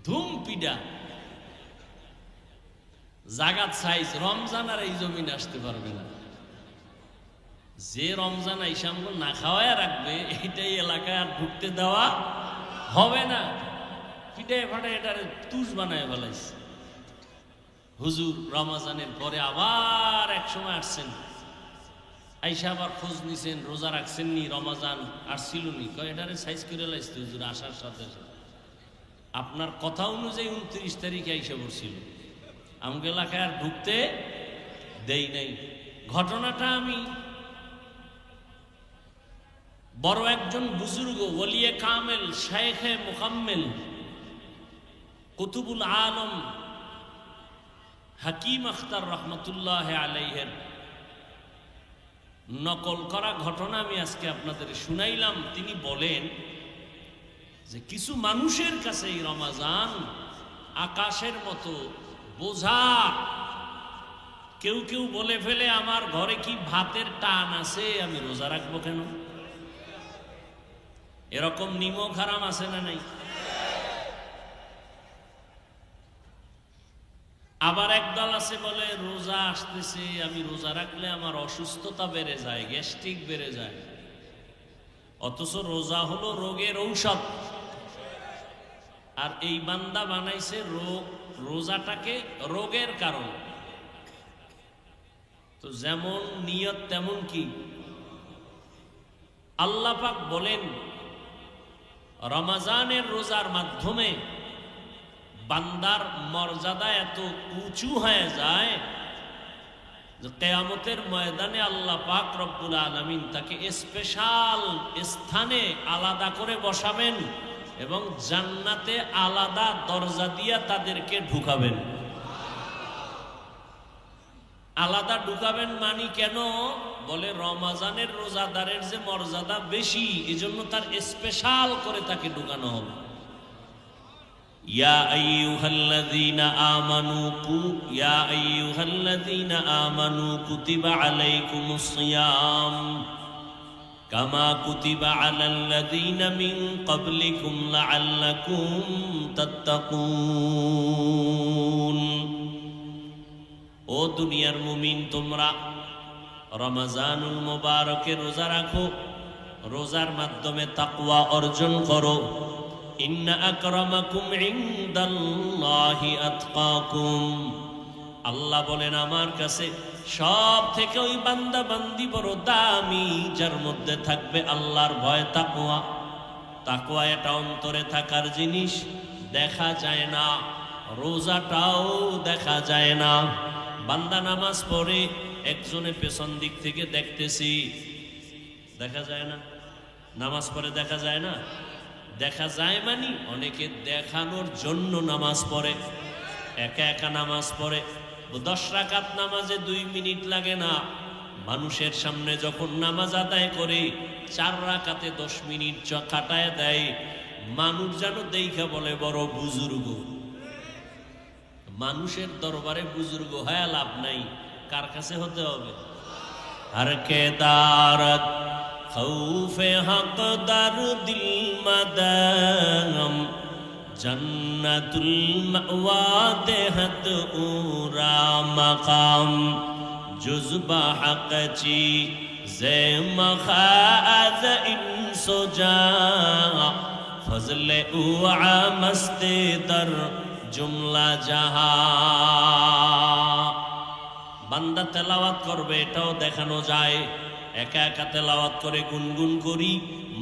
ধুম পিডা জাগাত সাইজ রমজান, আর এই জমিন আসতে পারবে না। যে রমজান আইসামগুলো না খাওয়ায় রাখবে, এইটাই এলাকায় আর ঢুকতে দেওয়া হবে না। পিটায় ফাটায় এটার তুষ বানায় ফেলাইছে। হুজুর রমজানের পরে আবার এক সময় আসছেন, আইসা আবার খোঁজ নিছেন রোজা রাখছেন নি, রমজান আসছিল নি? কয় এটারে সাইজ করে লাইছে হুজুর আসার সাথে সাথে। আপনার কথা অনুযায়ী 29 তারিখে আইসা পড়ছিল, আমাকে এলাকায় আর ঢুকতে দেই নাই। ঘটনাটা আমি বড় একজন বুজুর্গ ওলিয়ে কামেল শায়েখে মুকাম্মেল কুতুবুল আলম হাকিম আখতার রহমতুল্লাহ আলাইহের নকল করা ঘটনা আমি আজকে আপনাদের শুনাইলাম। তিনি বলেন যে কিছু মানুষের কাছে এই রমাজান আকাশের মতো বোঝা। কেউ কেউ বলে ফেলে আমার ঘরে কি ভাতের টান আছে, আমি রোজা রাখবো কেন? এরকম নিমক হারাম আছে না নাই? আবার একদল আছে বলে রোজা আসতেছে, আমি রোজা রাখলে আমার অসুস্থতা বেড়ে যায়, গ্যাস্ট্রিক বেড়ে যায়। অথচ রোজা হলো রোগের ঔষধ, আর এই বান্দা বানাইছে রোজাটাকে রোগের কারণ। তো যেমন নিয়ত তেমন কি। আল্লাহ পাক বলেন রমজানের রোজার মাধ্যমে বান্দার মর্যাদা এত উঁচু হয়ে যায় যে কিয়ামতের ময়দানে আল্লাহ পাক রব্বুল আলামিন তাকে স্পেশাল স্থানে আলাদা করে বসাবেন এবং জান্নাতে আলাদা দরজা দিয়া তাদেরকে ঢুকাবেন। আলাদা ঢুকাবেন মানি কেন? বলে রমাজানের রোজাদারের যে মর্যাদা বেশি, এজন্য তার স্পেশাল করে তাকে ঢুকানো হবে। ইয়া আইয়ুহাল্লাযীনা আমানু কুতিবা আলাইকুমুস সিয়াম কামা কুতিবা আলাল্লাযীনা মিন ক্বাবলিকুম লাআল্লাকুম তাত্তাকুন। ও দুনিয়ার মুমিন, তোমরা রমজানুল মুবারকে রোজা রাখো, রোজার মাধ্যমে তাকওয়া অর্জন করো। ইন্না আকরামাকুম ইনদাল্লাহি আতকাকুম। আল্লাহ বলেন, আমার কাছে সব থেকে ওই বান্দা বান্দি বড় দামি, যার মধ্যে থাকবে আল্লাহর ভয়, তাকওয়া। তাকওয়া এটা অন্তরে থাকার জিনিস, দেখা যায় না। রোজাটাও দেখা যায় না। বান্দা নামাজ পড়ে, একজনে পেছন দিক থেকে দেখতেছি, দেখা যায় না। নামাজ পড়ে দেখা যায় না, দেখা যায় মানে অনেকে দেখানোর জন্য নামাজ পড়ে, একা একা নামাজ পড়ে। 10 রাকাত নামাজে 2 মিনিট লাগে না। মানুষের সামনে যখন নামাজ আদায় করে 4 রাকাতে 10 মিনিট কাটায় দেয়, মানুষ যেন দেখা বলে বড় বুজুর্গ। মানুষের দরবারে বুজুর্গ হয়ে লাভ নাই, কার কাছে হতে হবে? আর কেদারত খৌফে হক দার দিল মাদাম জন্নতুল মাওয়া দেহত উরা মাকাম জুজবা হক চি জে মখাজ ইনসুজা ফজলে উআ মস্তে দর জুমলা জাহা। বান্দা তেলাওয়াত করবে, এটাও দেখানো যায়। একা একা তেলাওয়াত করে গুনগুন করি,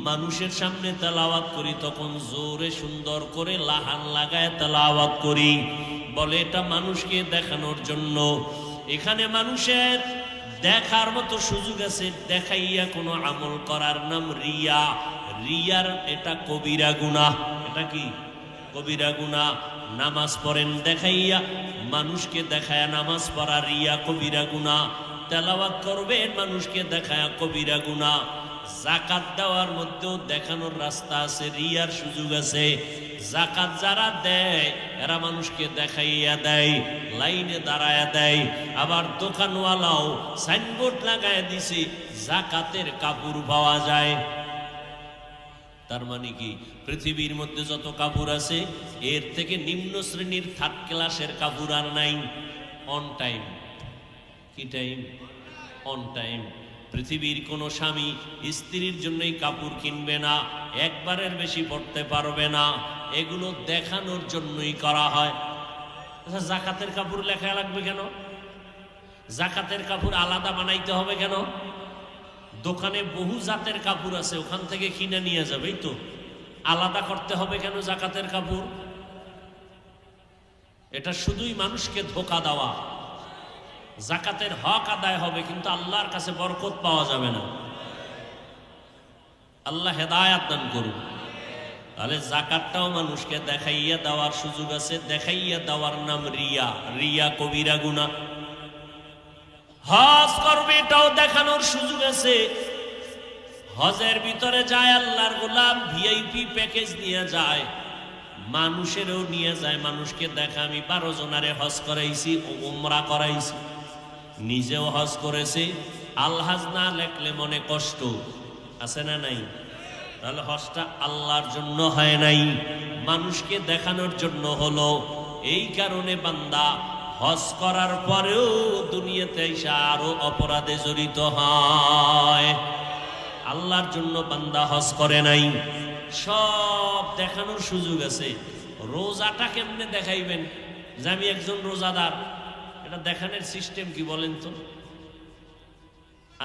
মানুষের সামনে তেলাওয়াত করি, তখন জোরে সুন্দর করে লাহান লাগায় তেলাওয়াত করি। বলে এটা মানুষকে দেখানোর জন্য। এখানে মানুষের দেখার মতো সুযোগ আছে, দেখাইয়া কোনো আমল করার নাম রিয়া। রিয়ার এটা কবিরা গুনাহ। এটা কি কবিরা গুনাহ? নামাজ পড়েন দেখাইয়া, মানুষকে দেখায় নামাজ পড়া রিয়া, কবিরা গুনাহ। তেলাওয়াত করবেন মানুষকে দেখায়, কবিরা গুনাহ। যাকাত দেওয়ার মধ্যেও দেখানোর রাস্তা আছে, রিয়ার সুযোগ আছে। যাকাত যারা দেয় এরা মানুষকে দেখাইয়া দেয়, লাইনে দাঁড়ায়া দেয়। আবার দোকানওয়ালাও সাইনবোর্ড লাগায় দিছে যাকাতের কাপড় পাওয়া যায়। তার মানে কি, পৃথিবীর মধ্যে যত কাপড় আছে এর থেকে নিম্ন শ্রেণীর 3rd ক্লাসের কাপড় আর নাই। On time. কি টাইম? On time. পৃথিবীর কোনো স্বামী স্ত্রীর জন্যই কাপড় কিনবে না, একবারের বেশি পড়তে পারবে না। এগুলো দেখানোর জন্যই করা হয়। আচ্ছা, যাকাতের কাপড় লেখা লাগবে কেন? যাকাতের কাপড় আলাদা বানাইতে হবে কেন? দোকানে বহু জাতের কাপড় আছে, ওখান থেকে কিনে নিয়ে যাবেই তো। আলাদা করতে হবে কেন যাকাতের কাপড়? এটা শুধুই মানুষকে ধোঁকা দেওয়া। যাকাতের হক আদায় হবে, কিন্তু আল্লাহর কাছে বরকত পাওয়া যাবে না। আল্লাহ হেদায়াত দান করুন। তাহলে যাকাতটাও মানুষকে দেখাইয়া দেওয়ার সুযোগ আছে, দেখাইয়া দেওয়ার নাম রিয়া। রিয়া কবিরা গুনাহ। হজ করবে, এটাও দেখানোর সুযোগ আছে। হজের ভিতরে যায় আল্লাহর গোলাম, ভিআইপি প্যাকেজ নিয়ে যায়, মানুষেরও নিয়ে যায়, মানুষকে দেখা আমি 12 জনারে হজ করাইছি, উমরা করাইছি, নিজেও হজ করেছে। আলহাজ না লেখলে মনে কষ্ট আছে না নাই? তাহলে হজটা আল্লাহর জন্য হয় নাই, মানুষকে দেখানোর জন্য হলো। এই কারণে বান্দা হজ করার পরেও দুনিয়াতে এসে আরো অপরাধে জড়িত হয়। আল্লাহর জন্য বান্দা হজ করে নাই। সব দেখানোর সুযোগ আছে। রোজাটা কেমনে দেখাইবেন যে আমি একজন রোজাদার? এটা দেখানোর সিস্টেম কি বলেন তো?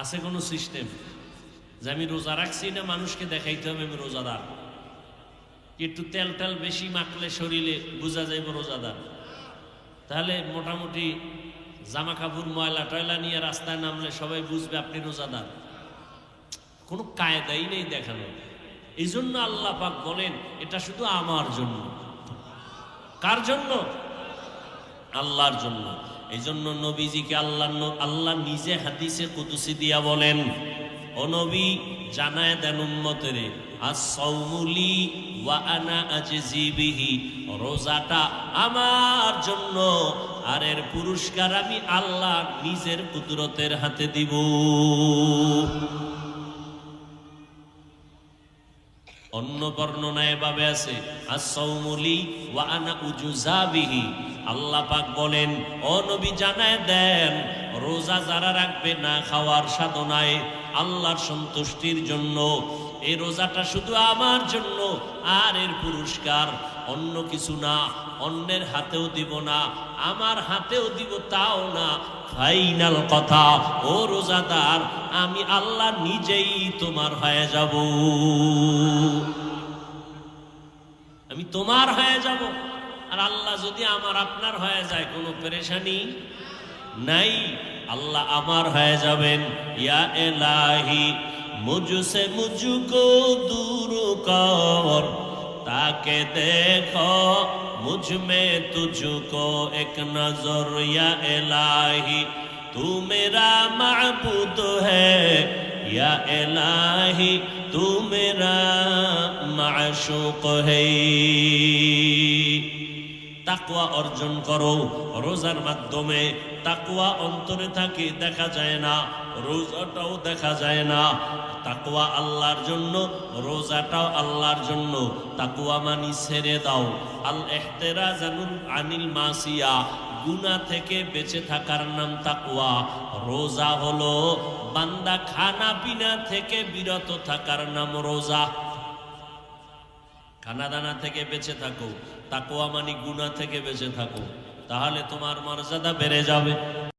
আছে কোনো সিস্টেম যে আমি রোজা রাখছি না, মানুষকে দেখাইতে হবে আমি রোজাদার? একটু তেল টেল বেশি মাখলে শরীরে বোঝা যাইব রোজাদার। তাহলে মোটামুটি জামা কাপড় ময়লা টয়লা নিয়ে রাস্তায় নামলে সবাই বুঝবে আপনি রোজাদার। কোনো কায়দাই নেই দেখানো। এই জন্য আল্লাহ পাক বলেন এটা শুধু আমার জন্য। কার জন্য? আল্লাহর জন্য। এই জন্য নবীজিকে আল্লাহ নিজে হাদিসে কুদসি দিয়া বলেন, ও নবী জানায় দেন উম্মতেরে, আস-সাওমুলি ওয়া আনা আজজি বিহি, রোজাটা আমার জন্য আর এর পুরস্কার আমি আল্লাহ নিজের কুদরতের হাতে দিব। অন্য বর্ণনায় এভাবে আছে, আস-সাওমুলি ওয়া আনা উজুজা বিহি, আল্লাহ পাক বলেন ও নবী জানায় দেন, রোজা যারা রাখবে না খাওয়ার সাধনায় আল্লাহর সন্তুষ্টির জন্য, এই রোজাটা শুধু আমার জন্য আর এর পুরস্কার অন্য কিছু না, অন্যের হাতেও দিব না, আমার হাতেও দিব তাও না, ফাইনাল কথা ও রোজাদার আমি আল্লাহ নিজেই তোমার হয়ে যাব, আমি তোমার হয়ে যাব। আর আল্লাহ যদি আমার আপনার হয়ে যায় কোনো পেরেশানি নাই, আল্লাহ আমার হয়ে যাবেন। ইয়া ইলাহি মুঝসে মুঝকো দূর কর, তাকে দেখো মুঝ মে তুঝকো এক নজর, ইয়া ইলাহি তু মেরা মাবুদ হ্যায়, ইয়া ইলাহি তু মেরা মাশুক হ্যায়। তাকওয়া অর্জন করো, রোজার মাধ্যমে তাকওয়া অন্তরে থাকে, দেখা যায় না, রোজাটাও দেখা যায় না। তাকওয়া আল্লাহর জন্য, রোজাটাও আল্লাহর জন্য। তাকওয়া মানি ছেড়ে দাও, আল ইহতিরাজ আনিল মাসিয়া, গুনাহ থেকে বেঁচে থাকার নাম তাকওয়া। রোজা হলো বান্দা খানা পিনা থেকে বিরত থাকার নাম রোজা। খানা দানা থেকে বেঁচে থাকো, তাকওয়া মানি গুনাহ থেকে বেঁচে থাকো, তাহলে তোমার মর্যাদা বেড়ে যাবে।